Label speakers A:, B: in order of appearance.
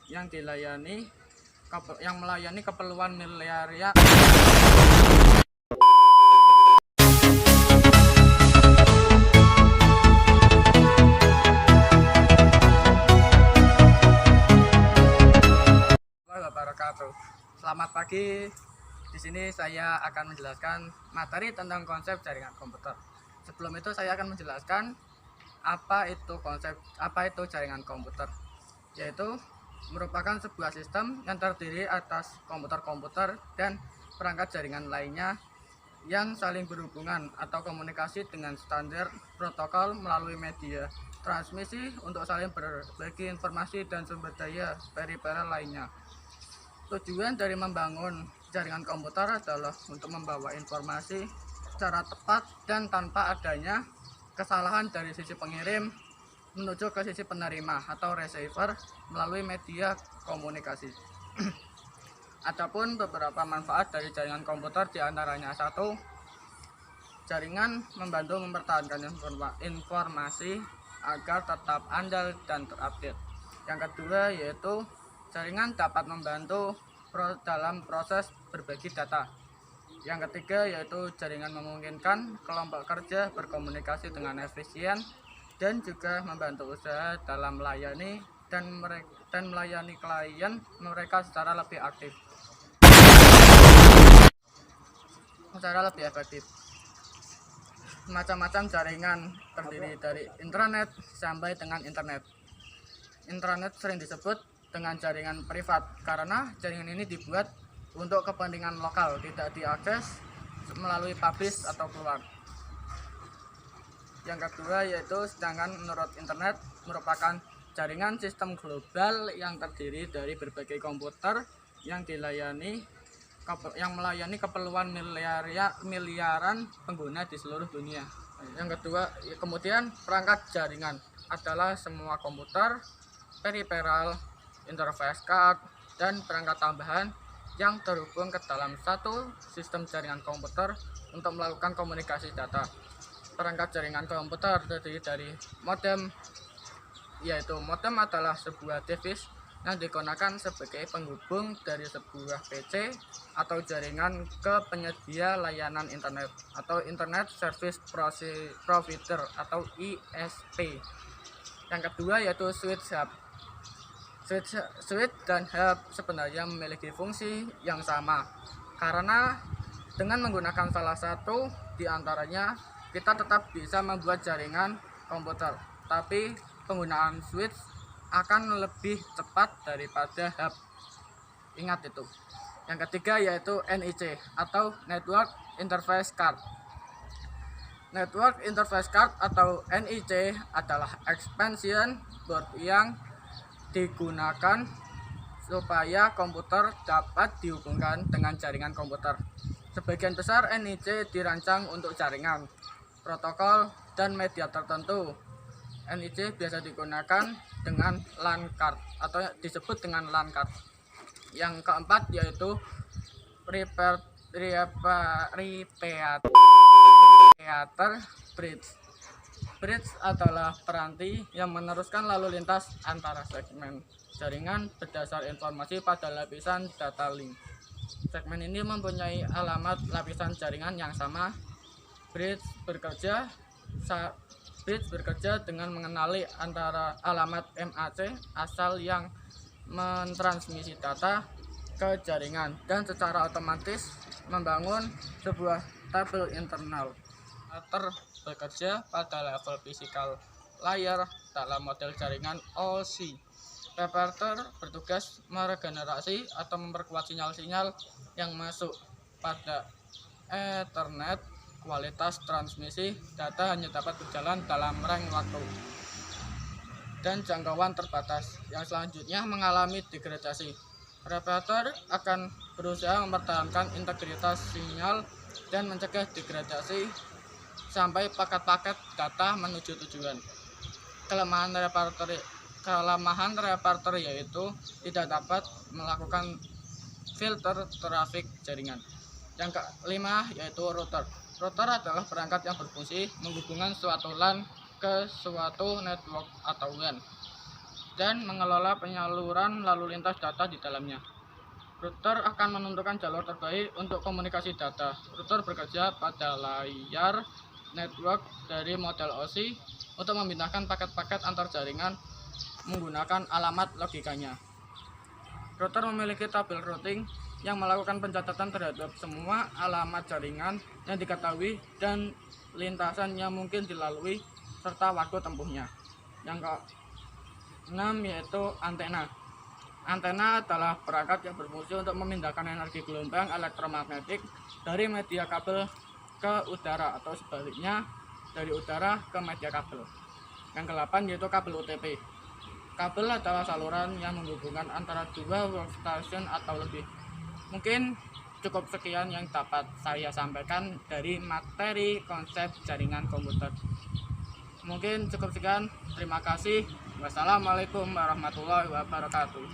A: yang melayani keperluan miliaria. Wabarakatuh. Selamat pagi. Di sini saya akan menjelaskan materi tentang konsep jaringan komputer. Sebelum itu saya akan menjelaskan apa itu jaringan komputer, yaitu merupakan sebuah sistem yang terdiri atas komputer-komputer dan perangkat jaringan lainnya yang saling berhubungan atau komunikasi dengan standar protokol melalui media transmisi untuk saling berbagi informasi dan sumber daya periferal lainnya. Tujuan dari membangun jaringan komputer adalah untuk membawa informasi secara tepat dan tanpa adanya kesalahan dari sisi pengirim menuju ke sisi penerima atau receiver melalui media komunikasi. Adapun beberapa manfaat dari jaringan komputer diantaranya: satu, jaringan membantu mempertahankan informasi agar tetap andal dan terupdate. Yang kedua yaitu jaringan dapat membantu dalam proses berbagi data. Yang ketiga yaitu jaringan memungkinkan kelompok kerja berkomunikasi dengan efisien dan juga membantu usaha dalam melayani dan melayani klien mereka secara lebih efektif. Macam-macam jaringan terdiri dari intranet sampai dengan internet. Intranet sering disebut dengan jaringan privat karena jaringan ini dibuat untuk kepentingan lokal, tidak diakses melalui publish atau keluar. Yang kedua yaitu sedangkan menurut internet merupakan jaringan sistem global yang terdiri dari berbagai komputer yang melayani keperluan miliaran pengguna di seluruh dunia. Yang kedua, kemudian perangkat jaringan adalah semua komputer, periferal, interface card, dan perangkat tambahan yang terhubung ke dalam satu sistem jaringan komputer untuk melakukan komunikasi data. Perangkat jaringan komputer terdiri dari modem, yaitu modem adalah sebuah device yang digunakan sebagai penghubung dari sebuah PC atau jaringan ke penyedia layanan internet atau Internet Service Provider atau ISP. Yang kedua yaitu switch hub. Switch dan hub sebenarnya memiliki fungsi yang sama karena dengan menggunakan salah satu di antaranya kita tetap bisa membuat jaringan komputer, tapi penggunaan switch akan lebih cepat daripada hub. Ingat itu. Yang ketiga yaitu NIC atau Network Interface Card. Network Interface Card atau NIC adalah expansion board yang digunakan supaya komputer dapat dihubungkan dengan jaringan komputer. Sebagian besar NIC dirancang untuk jaringan, protokol, dan media tertentu. NIC biasa digunakan dengan LAN card atau disebut dengan LAN card. Yang keempat yaitu repeater bridge. Bridge adalah peranti yang meneruskan lalu lintas antara segmen jaringan berdasar informasi pada lapisan data link. Segmen ini mempunyai alamat lapisan jaringan yang sama. Bridge bekerja dengan mengenali antara alamat MAC asal yang mentransmisi data ke jaringan dan secara otomatis membangun sebuah tabel internal. Bekerja pada level physical layer dalam model jaringan OSI. Repeater bertugas meregenerasi atau memperkuat sinyal-sinyal yang masuk pada Ethernet. Kualitas transmisi data hanya dapat berjalan dalam rentang waktu dan jangkauan terbatas yang selanjutnya mengalami degradasi. Repeater akan berusaha mempertahankan integritas sinyal dan mencegah degradasi sampai paket-paket data menuju tujuan. Kelemahan repeater yaitu tidak dapat melakukan filter trafik jaringan. Yang kelima yaitu router. Router adalah perangkat yang berfungsi menghubungkan suatu LAN ke suatu network atau WAN. dan mengelola penyaluran lalu lintas data di dalamnya. Router akan menentukan jalur terbaik untuk komunikasi data. Router bekerja pada layar network dari model OSI untuk memindahkan paket-paket antar jaringan menggunakan alamat logikanya. Router memiliki tabel routing yang melakukan pencatatan terhadap semua alamat jaringan yang diketahui dan lintasan yang mungkin dilalui serta waktu tempuhnya. Yang keenam yaitu antena. Antena adalah perangkat yang berfungsi untuk memindahkan energi gelombang elektromagnetik dari media kabel ke udara atau sebaliknya dari udara ke media kabel. Yang ke-8 yaitu kabel UTP. Kabel adalah saluran yang menghubungkan antara dua workstation atau lebih. Mungkin cukup sekian yang dapat saya sampaikan dari materi konsep jaringan komputer. Mungkin cukup sekian. Terima kasih. Wassalamualaikum warahmatullahi wabarakatuh.